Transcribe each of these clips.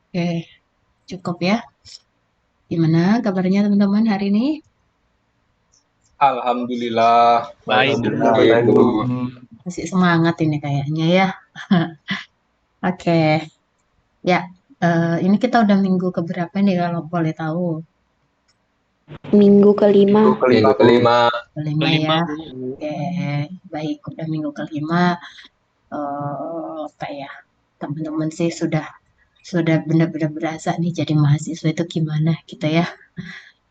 Oke, cukup ya. Gimana kabarnya teman-teman hari ini? Alhamdulillah, baik Baik, Bu. Alhamdulillah baik, baik Baik Bu. Bu. Bu. Masih semangat ini kayaknya ya. Oke, ya. Ini kita udah minggu keberapa nih kalau boleh tahu? Minggu kelima. Minggu kelima Minggu Bu. kelima. Kelima Kelima, ya. Bu. Oke, baik. Udah minggu kelima. Apa ya? Teman-teman sih sudah benar-benar berasa nih jadi mahasiswa itu gimana gitu ya.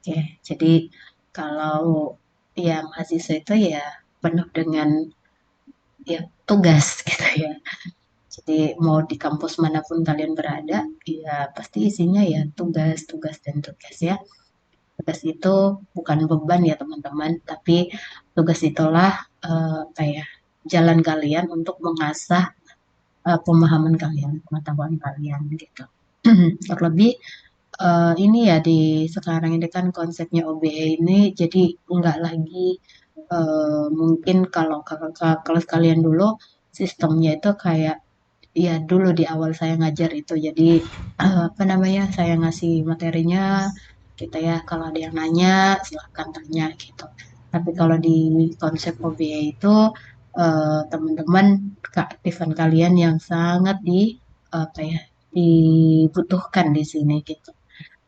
Oke, jadi kalau ya mahasiswa itu ya penuh dengan ya tugas gitu ya. Jadi mau di kampus manapun kalian berada, ya pasti isinya ya tugas, tugas dan tugas ya. Tugas itu bukan beban ya teman-teman, tapi tugas itulah apa ya jalan kalian untuk mengasah pemahaman kalian, pengetahuan kalian gitu. Terlebih ini ya di sekarang ini kan konsepnya OBE ini jadi enggak lagi mungkin kalau kalian dulu sistemnya itu kayak ya dulu di awal saya ngajar itu jadi apa namanya saya ngasih materinya kita ya kalau ada yang nanya silahkan tanya gitu. Tapi kalau di konsep OBA itu teman-teman keaktifan kalian yang sangat apa ya dibutuhkan di sini gitu.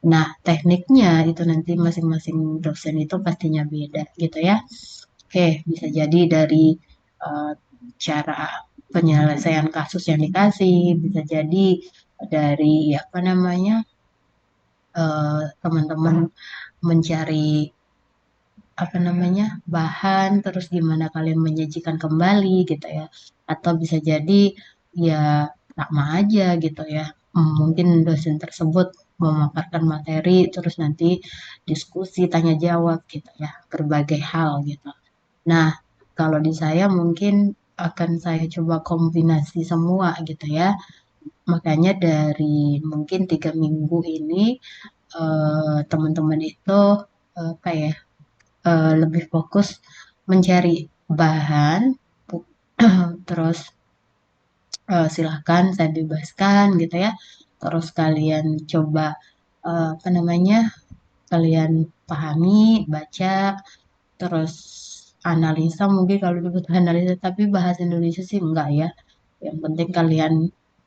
Nah, tekniknya itu nanti masing-masing dosen itu pastinya beda gitu ya. Oke, bisa jadi dari eh, cara penyelesaian kasus yang dikasih, bisa jadi dari apa namanya teman-teman mencari apa namanya bahan, terus gimana kalian menyajikan kembali gitu ya, atau bisa jadi ya sama aja gitu ya. Mungkin dosen tersebut memaparkan materi, terus nanti diskusi tanya jawab gitu ya, berbagai hal gitu. Nah, kalau di saya mungkin akan saya coba kombinasi semua gitu ya. Makanya dari mungkin 3 minggu ini teman-teman itu apa ya lebih fokus mencari bahan, terus silahkan saya bebaskan gitu ya. Terus kalian coba apa namanya kalian pahami, baca, terus analisa mungkin kalau dibutuhkan analisa tapi bahasa Indonesia sih enggak ya. Yang penting kalian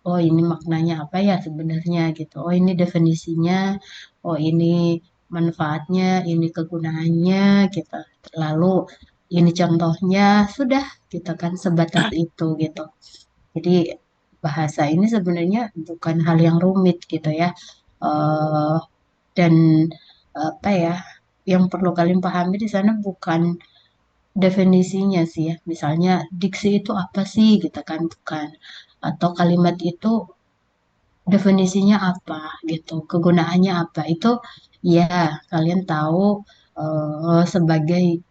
oh ini maknanya apa ya sebenarnya gitu. Oh ini definisinya, oh ini manfaatnya, ini kegunaannya gitu. Lalu ini contohnya sudah gitu kan sebatas itu gitu. Jadi bahasa ini sebenarnya bukan hal yang rumit gitu ya. Eh dan apa ya yang perlu kalian pahami di sana bukan definisinya sih ya. Misalnya diksi itu apa sih gitu kan bukan. Atau kalimat itu definisinya apa gitu. Kegunaannya apa. Itu ya kalian tahu sebagai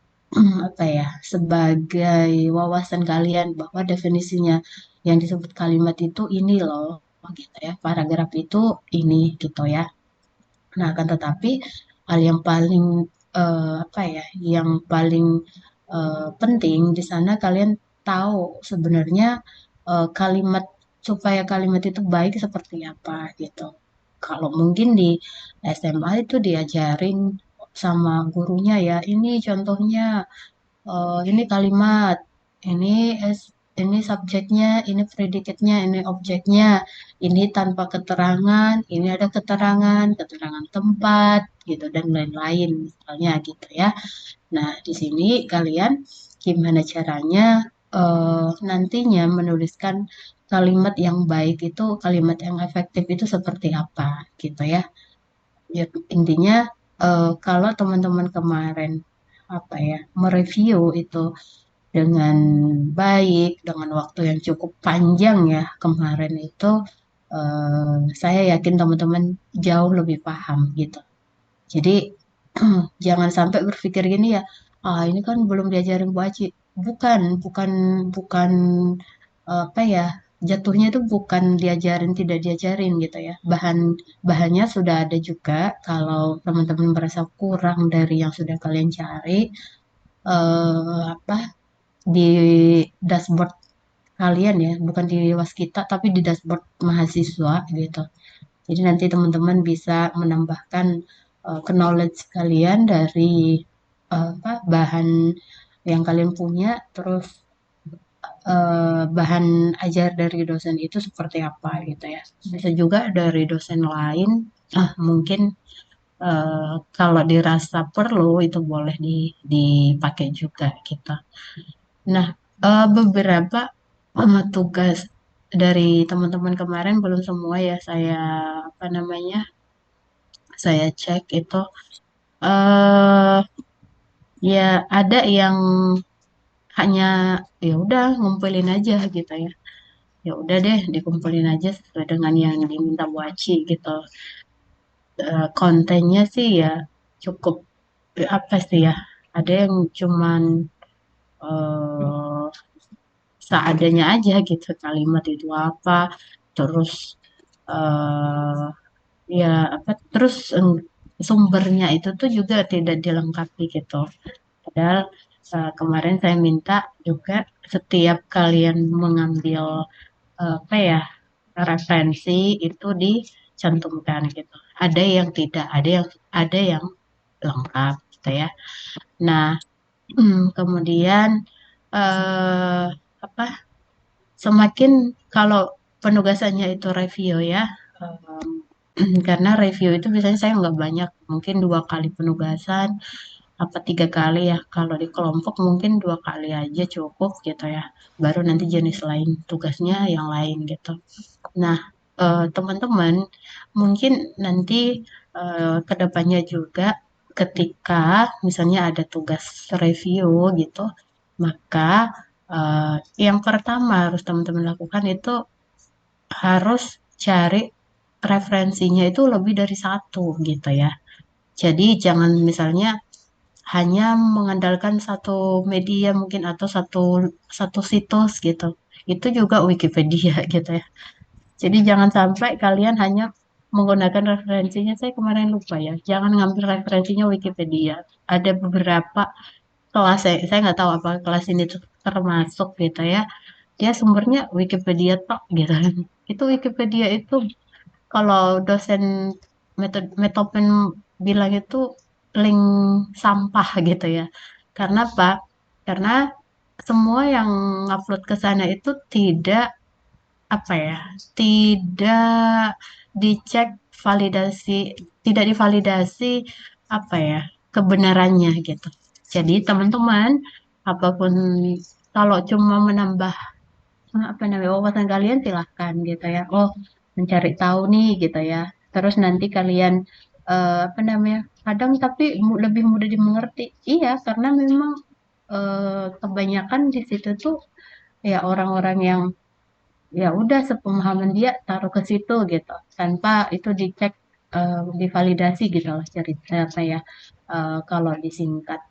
apa ya sebagai wawasan kalian bahwa definisinya yang disebut kalimat itu ini loh gitu ya. Paragraf itu ini gitu ya. Nah, akan tetapi hal yang paling apa ya, yang paling penting di sana kalian tahu sebenarnya kalimat supaya kalimat itu baik seperti apa gitu. Kalau mungkin di SMA itu diajarin sama gurunya ya, ini contohnya ini kalimat, ini ini subjeknya, ini predikatnya, ini objeknya, ini tanpa keterangan, ini ada keterangan, keterangan tempat, gitu dan lain-lain misalnya gitu ya. Nah, di sini kalian gimana caranya nantinya menuliskan kalimat yang baik itu, kalimat yang efektif itu seperti apa gitu ya. Ya, intinya kalau teman-teman kemarin apa ya mereview itu dengan baik dengan waktu yang cukup panjang ya kemarin itu saya yakin teman-teman jauh lebih paham gitu. Jadi jangan sampai berpikir gini ya, ah ini kan belum diajarin Bu Aci. Bukan, bukan apa ya, jatuhnya itu bukan diajarin tidak diajarin gitu ya. Bahannya sudah ada juga. Kalau teman-teman merasa kurang dari yang sudah kalian cari, apa di dashboard kalian ya, bukan di Waskita tapi di dashboard mahasiswa gitu. Jadi nanti teman-teman bisa menambahkan knowledge kalian dari apa, bahan yang kalian punya, terus bahan ajar dari dosen itu seperti apa gitu ya. Bisa juga dari dosen lain, mungkin kalau dirasa perlu itu boleh dipakai juga gitu. Nah, beberapa tugas dari teman-teman kemarin belum semua ya saya apa namanya saya cek itu, eh ya ada yang hanya ya udah ngumpulin aja gitu ya. Ya udah deh dikumpulin aja sesuai dengan yang diminta Bu Aci gitu. Kontennya sih ya cukup apa sih ya? Ada yang cuman eh seadanya aja gitu, kalimat itu apa, terus eh ya apa, terus sumbernya itu tuh juga tidak dilengkapi gitu. Padahal kemarin saya minta juga setiap kalian mengambil apa ya, referensi itu dicantumkan gitu. Ada yang tidak, ada yang lengkap gitu ya. Nah, kemudian eh apa, semakin kalau penugasannya itu review ya, karena review itu biasanya saya nggak banyak, mungkin 2 kali penugasan apa 3 kali ya. Kalau di kelompok mungkin 2 kali aja cukup gitu ya. Baru nanti jenis lain tugasnya yang lain gitu. Nah, teman-teman mungkin nanti ke depannya juga ketika misalnya ada tugas review gitu, maka eh, yang pertama harus teman-teman lakukan itu harus cari referensinya itu lebih dari satu gitu ya. Jadi jangan misalnya hanya mengandalkan satu media mungkin atau satu satu situs gitu. Itu juga Wikipedia gitu ya. Jadi jangan sampai kalian hanya menggunakan referensinya, saya kemarin lupa ya. Jangan ngambil referensinya Wikipedia. Ada beberapa kelas, saya nggak tahu apa kelas ini tuh termasuk gitu ya. Dia sumbernya Wikipedia tok gitu. Itu Wikipedia itu kalau dosen Metopen bilang itu link sampah gitu ya. Karena apa? Karena semua yang upload ke sana itu tidak apa ya, tidak dicek validasi, tidak divalidasi apa ya, kebenarannya gitu. Jadi teman-teman, apapun, kalau cuma menambah apa namanya wawasan kalian silahkan gitu ya. Oh, mencari tahu nih gitu ya. Terus nanti kalian apa namanya, kadang tapi lebih mudah dimengerti. Iya, karena memang kebanyakan di situ tuh ya orang-orang yang ya udah sepemahaman dia taruh ke situ gitu tanpa itu dicek, divalidasi gitu loh cerita apa ya, kalau disingkat.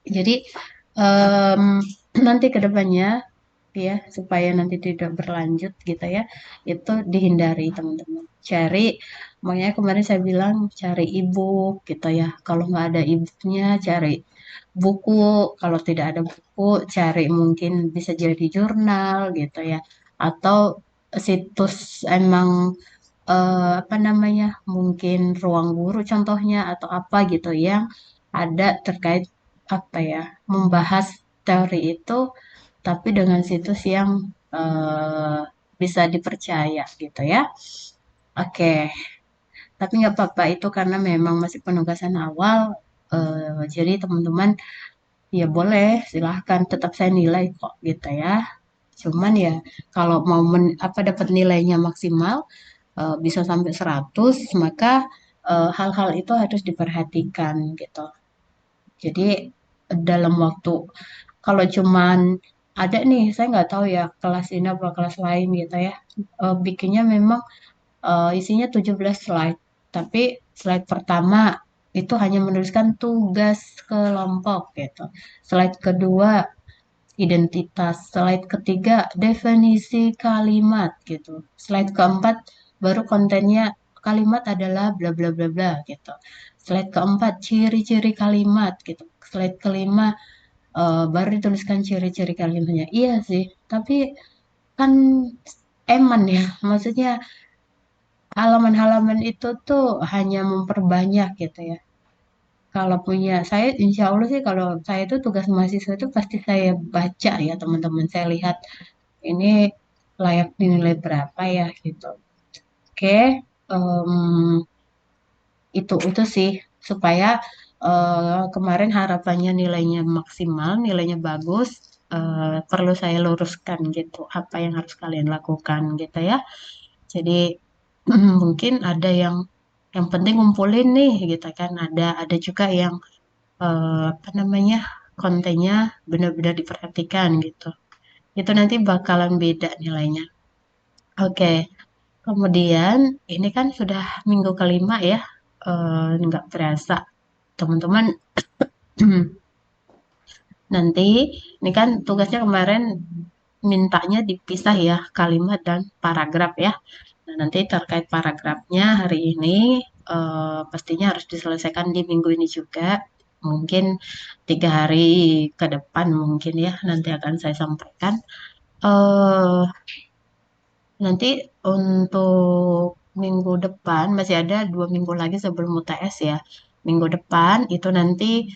Jadi em, nanti ke depannya ya supaya nanti tidak berlanjut gitu ya, itu dihindari teman-teman, cari, makanya kemarin saya bilang cari ebook gitu ya. Kalau nggak ada ebooknya cari buku, kalau tidak ada buku cari mungkin bisa jadi jurnal gitu ya, atau situs emang apa namanya, mungkin ruang guru contohnya atau apa gitu yang ada terkait apa ya, membahas teori itu tapi dengan situs yang eh, bisa dipercaya gitu ya. Oke, tapi nggak apa-apa itu karena memang masih penugasan awal. Jadi teman-teman ya boleh silahkan tetap saya nilai kok gitu ya. Cuman ya kalau mau apa dapat nilainya maksimal bisa sampai 100, maka hal-hal itu harus diperhatikan gitu. Jadi dalam waktu, kalau cuman ada nih, saya nggak tahu ya kelas ini apa kelas lain gitu ya, bikinnya memang isinya 17 slide, tapi slide pertama itu hanya menuliskan tugas kelompok gitu. Slide kedua identitas, slide ketiga definisi kalimat gitu. Slide keempat baru kontennya kalimat adalah bla bla bla bla gitu. Slide keempat ciri-ciri kalimat gitu. Slide kelima baru dituliskan ciri-ciri kalimatnya. Iya sih, tapi kan eman ya, maksudnya halaman-halaman itu tuh hanya memperbanyak gitu ya. Kalau punya saya, insya Allah sih kalau saya tuh tugas mahasiswa itu pasti saya baca ya teman-teman. Saya lihat ini layak dinilai berapa ya gitu. Oke, em, itu sih supaya kemarin harapannya nilainya maksimal, nilainya bagus. Perlu saya luruskan gitu apa yang harus kalian lakukan gitu ya. Jadi mungkin ada yang penting ngumpulin nih gitu kan. Ada juga yang apa namanya kontennya benar-benar diperhatikan gitu. Itu nanti bakalan beda nilainya. Oke, kemudian ini kan sudah minggu kelima ya. Nggak berasa teman-teman. Nanti ini kan tugasnya kemarin mintanya dipisah ya kalimat dan paragraf ya. Nah, nanti terkait paragrafnya hari ini pastinya harus diselesaikan di minggu ini juga. Mungkin 3 hari ke depan mungkin ya nanti akan saya sampaikan. eh Nanti untuk minggu depan masih ada 2 minggu lagi sebelum UTS ya. Minggu depan itu nanti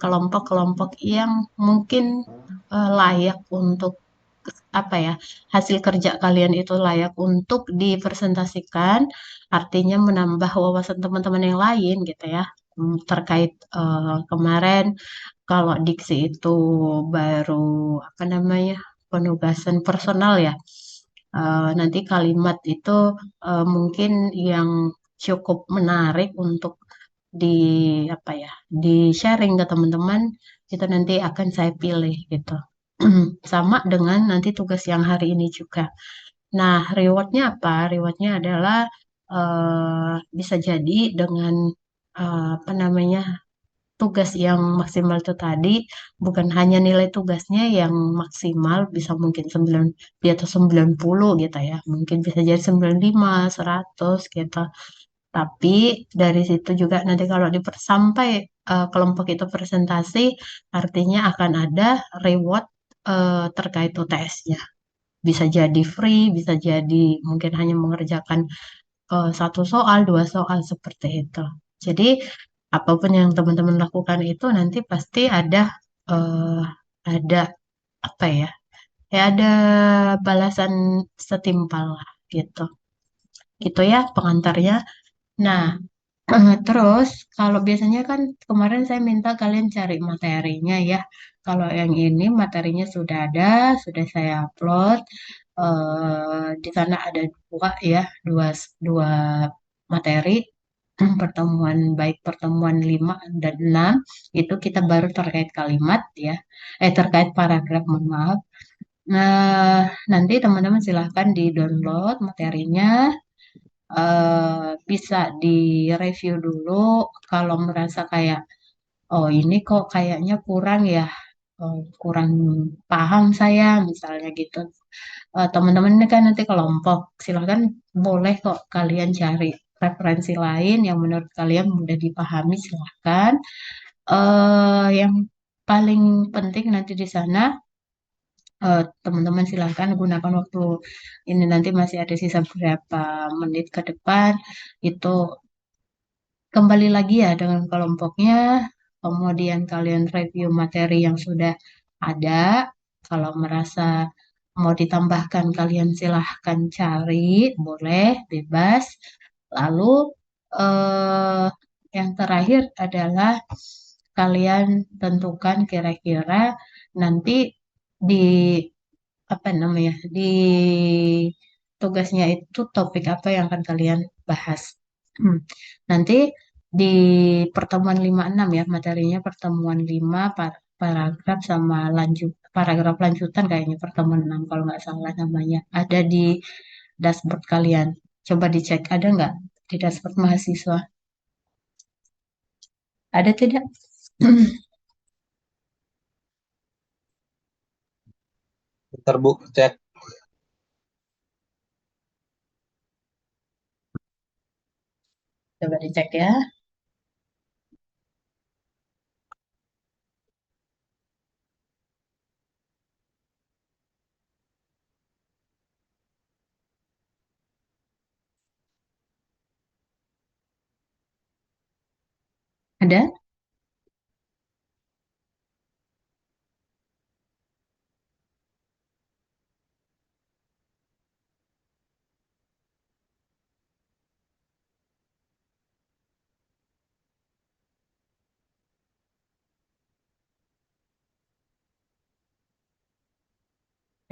kelompok-kelompok yang mungkin layak untuk apa ya, hasil kerja kalian itu layak untuk dipresentasikan, artinya menambah wawasan teman-teman yang lain gitu ya. Terkait kemarin kalau diksi itu baru apa namanya penugasan personal ya. Nanti kalimat itu mungkin yang cukup menarik untuk di apa ya di sharing ke teman-teman itu nanti akan saya pilih gitu. Sama dengan nanti tugas yang hari ini juga. Nah, rewardnya apa? Rewardnya adalah bisa jadi dengan apa namanya tugas yang maksimal itu tadi bukan hanya nilai tugasnya yang maksimal bisa mungkin 9 di atas 90 gitu ya. Mungkin bisa jadi 95, 100 gitu. Tapi dari situ juga nanti kalau sampai kelompok itu presentasi artinya akan ada reward terkait UTS-nya. Bisa jadi free, bisa jadi mungkin hanya mengerjakan 1 soal, 2 soal seperti itu. Jadi apapun yang teman-teman lakukan itu nanti pasti eh, ada apa ya? Ya ada balasan setimpal lah gitu. Gitu ya pengantarnya. Nah, terus kalau biasanya kan kemarin saya minta kalian cari materinya ya. Kalau yang ini materinya sudah ada, sudah saya upload. Di sana ada dua ya, dua dua materi. Pertemuan baik pertemuan 5 dan 6 itu kita baru terkait kalimat ya. Terkait paragraf, mohon maaf. Nah, nanti teman-teman silahkan di-download materinya, bisa direview dulu kalau merasa kayak oh ini kok kayaknya kurang ya, kurang paham saya misalnya gitu. Teman-teman ini kan nanti kelompok silahkan boleh kok kalian cari referensi lain yang menurut kalian mudah dipahami silahkan. Yang paling penting nanti di sana teman-teman silahkan gunakan waktu ini nanti masih ada sisa beberapa menit ke depan itu kembali lagi ya dengan kelompoknya, kemudian kalian review materi yang sudah ada. Kalau merasa mau ditambahkan, kalian silahkan cari, boleh, bebas. Lalu eh, yang terakhir adalah kalian tentukan kira-kira nanti di apa namanya di tugasnya itu topik apa yang akan kalian bahas. Hmm. Nanti di pertemuan 5-6 ya, materinya pertemuan 5 paragraf sama lanjut paragraf lanjutan kayaknya pertemuan 6 kalau nggak salah namanya. Ada di dashboard kalian. Coba dicek ada nggak di dashboard mahasiswa? Ada tidak? Ntar Bu, cek. Coba dicek ya. Ada?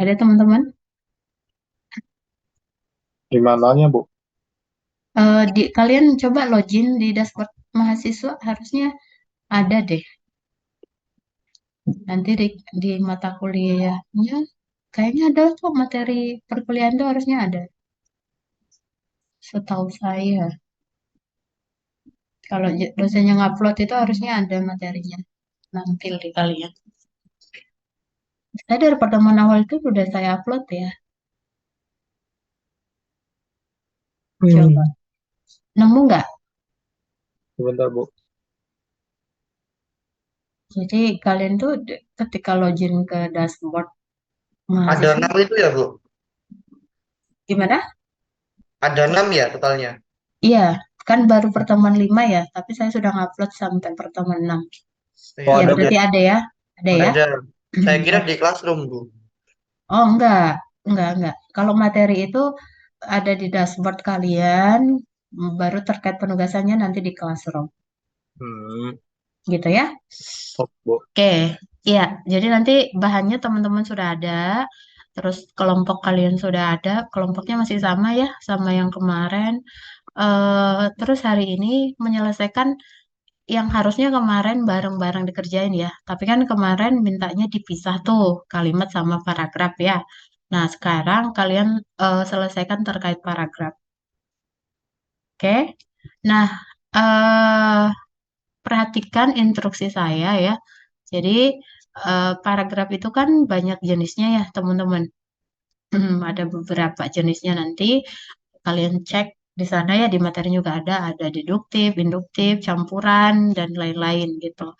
Ada teman-teman? Di mananya, Bu? Kalian coba login di dashboard mahasiswa, harusnya ada deh. Nanti di mata kuliahnya, kayaknya ada kok materi perkuliahan tuh harusnya ada. Setahu saya, kalau dosennya ngupload itu harusnya ada materinya. Nampil di kalian. Saya dari pertemuan awal itu udah saya upload ya. Coba. Nemu nggak? Sebentar, Bu. Jadi kalian tuh ketika login ke dashboard Ada mahasiswa, 6 itu ya, Bu? gimana? Ada 6 ya totalnya? Iya, kan baru pertemuan 5 ya, tapi saya sudah ngupload sampai pertemuan 6. Iya, Oh, Ya ada, Bu. berarti ada ya, ada ya. ada. Saya kira Oh, di Classroom, Bu. oh enggak. Kalau materi itu ada di dashboard kalian, baru terkait penugasannya nanti di classroom, Hmm. gitu ya. Oh, Bu. Oke, iya. Jadi nanti bahannya teman-teman sudah ada, terus kelompok kalian sudah ada, kelompoknya masih sama ya, sama yang kemarin. Terus hari ini menyelesaikan yang harusnya kemarin bareng-bareng dikerjain ya. Tapi kan kemarin mintanya dipisah tuh kalimat sama paragraf ya. Nah, sekarang kalian selesaikan terkait paragraf. Oke. Nah, eh perhatikan instruksi saya ya. Jadi, paragraf itu kan banyak jenisnya ya, teman-teman. Ada beberapa jenisnya nanti kalian cek di sana ya, di materi juga ada deduktif, induktif, campuran dan lain-lain gitu.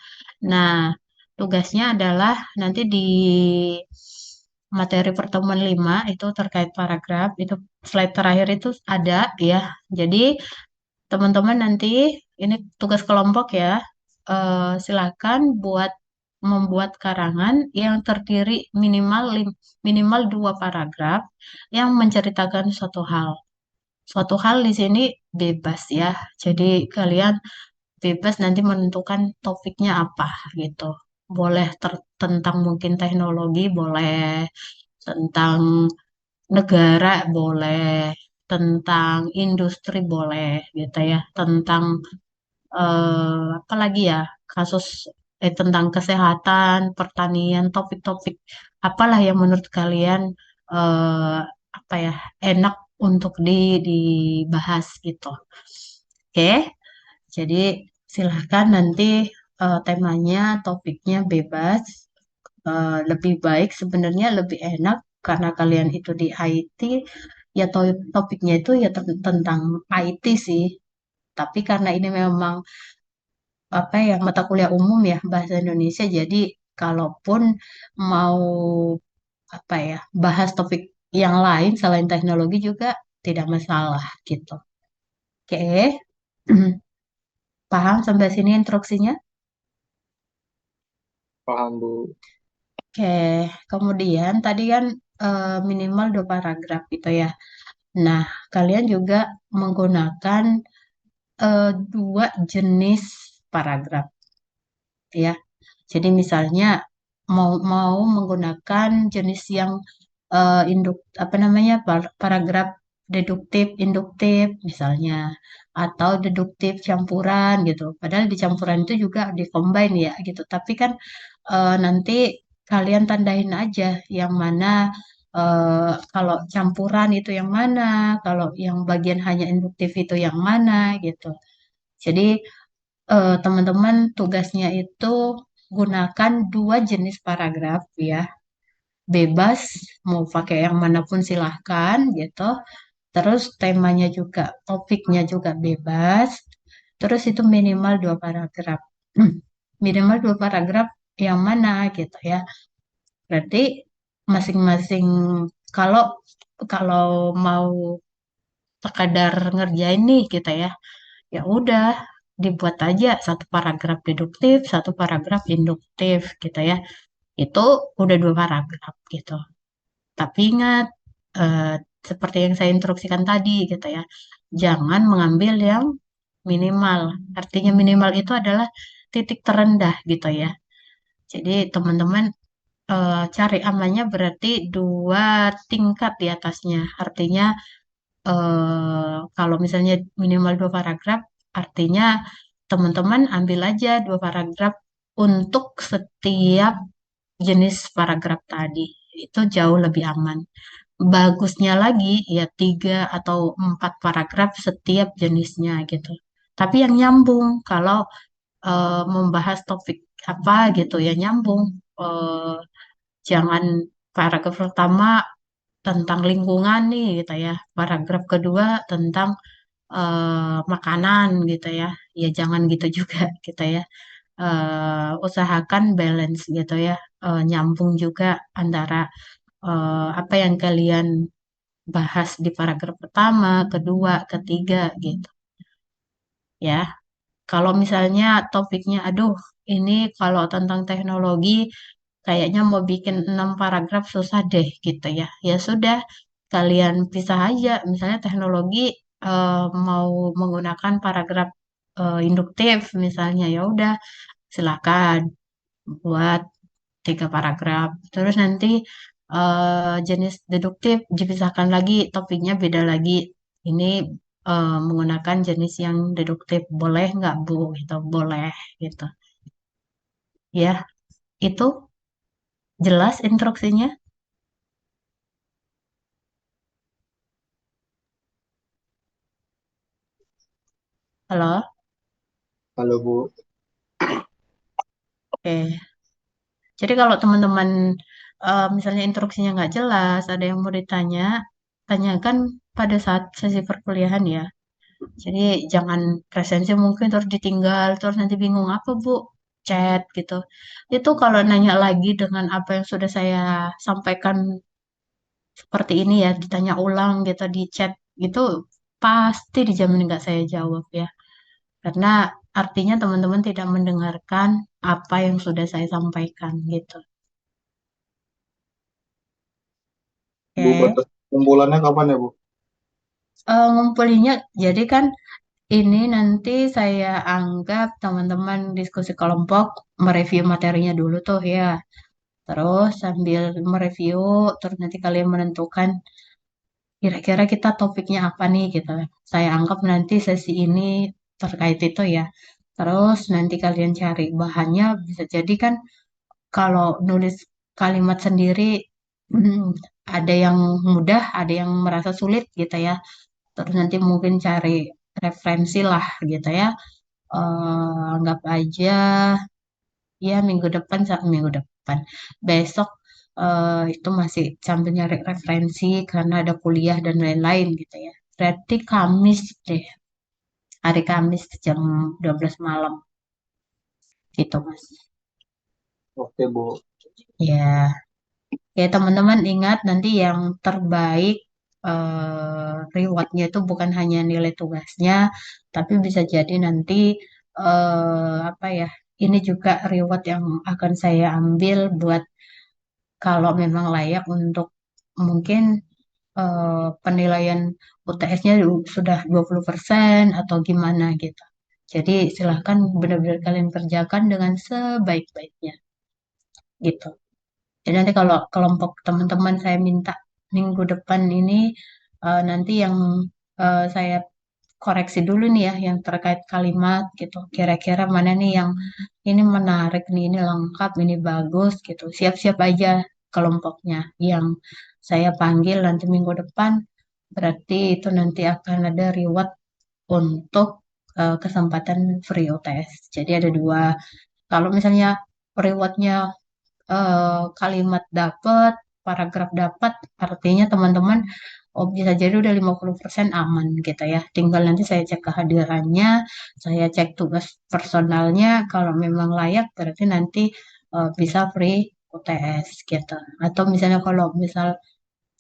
Nah, tugasnya adalah nanti di materi pertemuan 5 itu terkait paragraf, itu slide terakhir itu ada ya. Jadi teman-teman nanti ini tugas kelompok ya. Silakan buat membuat karangan yang terdiri minimal 2 paragraf yang menceritakan suatu hal. Suatu hal di sini bebas ya. Jadi kalian bebas nanti menentukan topiknya apa gitu. Boleh tentang mungkin teknologi, boleh tentang negara, boleh tentang industri, boleh gitu ya. Tentang apa lagi ya? Kasus tentang kesehatan, pertanian, topik-topik apalah yang menurut kalian eh, apa ya enak untuk dibahas gitu. Oke, jadi silahkan nanti temanya, topiknya bebas. Lebih baik sebenarnya lebih enak karena kalian itu di IT ya topiknya itu ya tentang IT sih. Tapi karena ini memang apa ya mata kuliah umum ya bahasa Indonesia, jadi kalaupun mau apa ya bahas topik yang lain selain teknologi juga tidak masalah gitu. Oke. Paham sampai sini instruksinya? Paham, Bu. Oke, kemudian tadi kan minimal 2 paragraf gitu ya. Nah, kalian juga menggunakan 2 jenis paragraf ya. Jadi misalnya mau mau menggunakan jenis yang apa namanya paragraf deduktif, induktif misalnya, atau deduktif campuran gitu. Padahal di campuran itu juga di-combine ya gitu. Tapi kan nanti kalian tandain aja yang mana kalau campuran itu yang mana, kalau yang bagian hanya induktif itu yang mana gitu. Jadi teman-teman tugasnya itu gunakan 2 jenis paragraf ya, bebas mau pakai yang manapun silahkan gitu. Terus temanya juga, topiknya juga bebas. Terus itu minimal 2 paragraf. Minimal 2 paragraf yang mana gitu ya. Berarti masing-masing kalau kalau mau sekadar ngerjain nih kita ya, ya udah. dibuat aja satu paragraf deduktif, satu paragraf induktif gitu ya. Itu udah dua paragraf gitu. Tapi ingat, eh, seperti yang saya instruksikan tadi gitu ya, jangan mengambil yang minimal. Artinya minimal itu adalah titik terendah gitu ya. Jadi teman-teman, cari amannya berarti dua tingkat di atasnya. Artinya, kalau misalnya minimal dua paragraf, artinya teman-teman ambil aja dua paragraf untuk setiap jenis paragraf tadi. Itu jauh lebih aman. Bagusnya lagi ya tiga atau empat paragraf setiap jenisnya gitu. Tapi yang nyambung kalau membahas topik apa gitu ya nyambung. Eh, Jangan paragraf pertama tentang lingkungan nih gitu ya. Paragraf kedua tentang makanan gitu ya. Ya jangan gitu juga gitu ya. Usahakan balance gitu ya. Nyambung juga antara apa yang kalian bahas di paragraf pertama, kedua, ketiga gitu ya. Kalau misalnya topiknya, aduh, ini kalau tentang teknologi kayaknya mau bikin 6 paragraf susah deh gitu ya. Ya sudah, kalian pisah aja. Misalnya teknologi, mau menggunakan paragraf induktif misalnya, ya udah silakan buat tiga paragraf. Terus nanti jenis deduktif dipisahkan lagi, topiknya beda lagi. Ini menggunakan jenis yang deduktif, boleh nggak Bu? Gitu, boleh gitu. Ya, itu jelas instruksinya. Halo, Halo Bu. oke. Jadi kalau teman-teman misalnya instruksinya nggak jelas, ada yang mau ditanya, tanyakan pada saat sesi perkuliahan ya. Jadi jangan presensi mungkin terus ditinggal, terus nanti bingung apa Bu, chat gitu. Itu kalau nanya lagi dengan apa yang sudah saya sampaikan seperti ini ya, ditanya ulang gitu di chat gitu, pasti dijamin nggak saya jawab ya. Karena artinya teman-teman tidak mendengarkan apa yang sudah saya sampaikan gitu. Bu, Oke. batas kumpulannya kapan ya Bu? Ngumpulinnya, jadi kan ini nanti saya anggap teman-teman diskusi kelompok mereview materinya dulu tuh ya. Terus sambil mereview, terus nanti kalian menentukan kira-kira kita topiknya apa nih gitu. Saya anggap nanti sesi ini terkait itu ya. Terus nanti kalian cari bahannya, bisa jadi kan kalau nulis kalimat sendiri ada yang mudah, ada yang merasa sulit gitu ya. Terus nanti mungkin cari referensi lah gitu ya. Anggap aja ya minggu depan minggu depan besok, itu masih sambil nyari referensi karena ada kuliah dan lain-lain gitu ya. Berarti Kamis deh, hari Kamis jam 12 malam gitu Mas. Oke Bu. Ya, ya teman-teman ingat nanti yang terbaik, rewardnya itu bukan hanya nilai tugasnya, tapi bisa jadi nanti apa ya? Ini juga reward yang akan saya ambil buat kalau memang layak untuk mungkin penilaian UTS-nya sudah 20% atau gimana gitu. Jadi silahkan benar-benar kalian kerjakan dengan sebaik-baiknya gitu. Jadi nanti kalau kelompok teman-teman saya minta minggu depan ini, nanti yang saya koreksi dulu nih ya yang terkait kalimat gitu. Kira-kira mana nih yang ini menarik nih, ini lengkap, ini bagus gitu. Siap-siap aja kelompoknya yang saya panggil nanti minggu depan. Berarti itu nanti akan ada reward untuk kesempatan free UTS. Jadi ada dua. Kalau misalnya rewardnya kalimat dapat, paragraf dapat, artinya teman-teman oh bisa jadi udah 50% aman gitu ya. Tinggal nanti saya cek kehadirannya, saya cek tugas personalnya, kalau memang layak berarti nanti bisa free UTS gitu. Atau misalnya kalau misal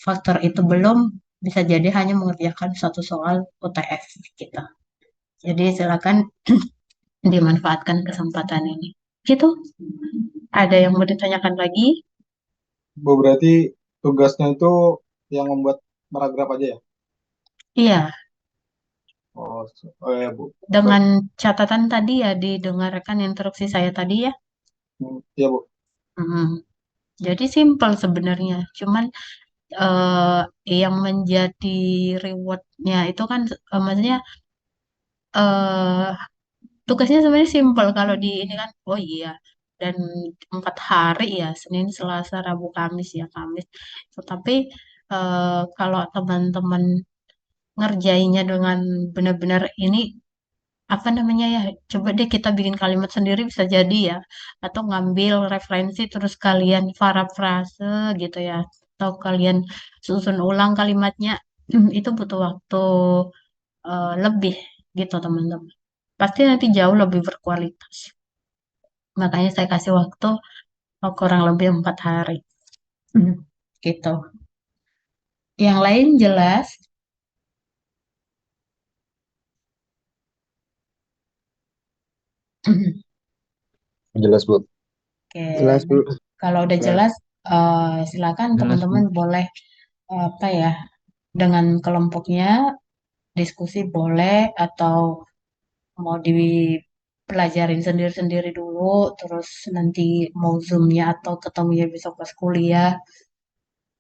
faktor itu belum, bisa jadi hanya mengerjakan satu soal UTS gitu. Jadi silakan dimanfaatkan kesempatan ini. Gitu. Ada yang mau ditanyakan lagi? Bu, berarti tugasnya itu yang membuat paragraf aja ya? Iya, Oh ya, Bu. Baik. dengan catatan tadi ya didengarkan instruksi saya tadi ya. Iya, Bu. Mm. Jadi simpel sebenarnya. Cuman eh, yang menjadi rewardnya itu kan maksudnya eh tugasnya sebenarnya simpel kalau di ini kan. Oh iya. Dan 4 hari ya, Senin, Selasa, Rabu, Kamis ya Kamis. Tetapi kalau teman-teman ngerjainnya dengan benar-benar ini apa namanya ya, coba deh kita bikin kalimat sendiri bisa jadi ya, atau ngambil referensi terus kalian parafrase gitu ya, atau kalian susun ulang kalimatnya. Itu butuh waktu lebih gitu teman-teman, pasti nanti jauh lebih berkualitas, makanya saya kasih waktu kurang lebih 4 hari. Hmm, gitu. Yang lain jelas. Jelas, Bu. Oke, Jelas, Bu. kalau udah Jelas. jelas silakan Jelas, Bu. teman-teman boleh apa ya, dengan kelompoknya diskusi boleh, atau mau dipelajarin sendiri-sendiri dulu, terus nanti mau zoomnya atau ketemunya besok pas kuliah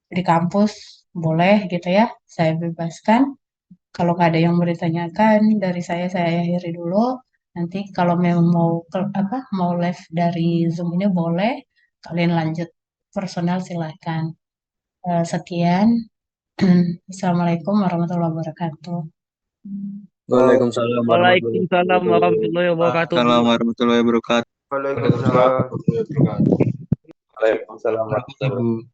di kampus boleh gitu ya, saya bebaskan. Kalau nggak ada yang mau ditanyakan dari saya akhiri dulu. Nanti kalau memang mau apa mau live dari Zoom ini boleh, kalian lanjut personal silahkan. Sekian. Assalamualaikum warahmatullahi wabarakatuh. Waalaikumsalam warahmatullahi Waalaikumsalam warahmatullahi wabarakatuh, Bu. wabarakatuh. Waalaikumsalam. Waalaikumsalam warahmatullahi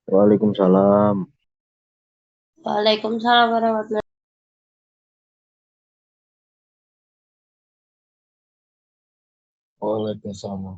Waalaikumsalam. Waalaikumsalam warahmatullahi Waalaikumsalam.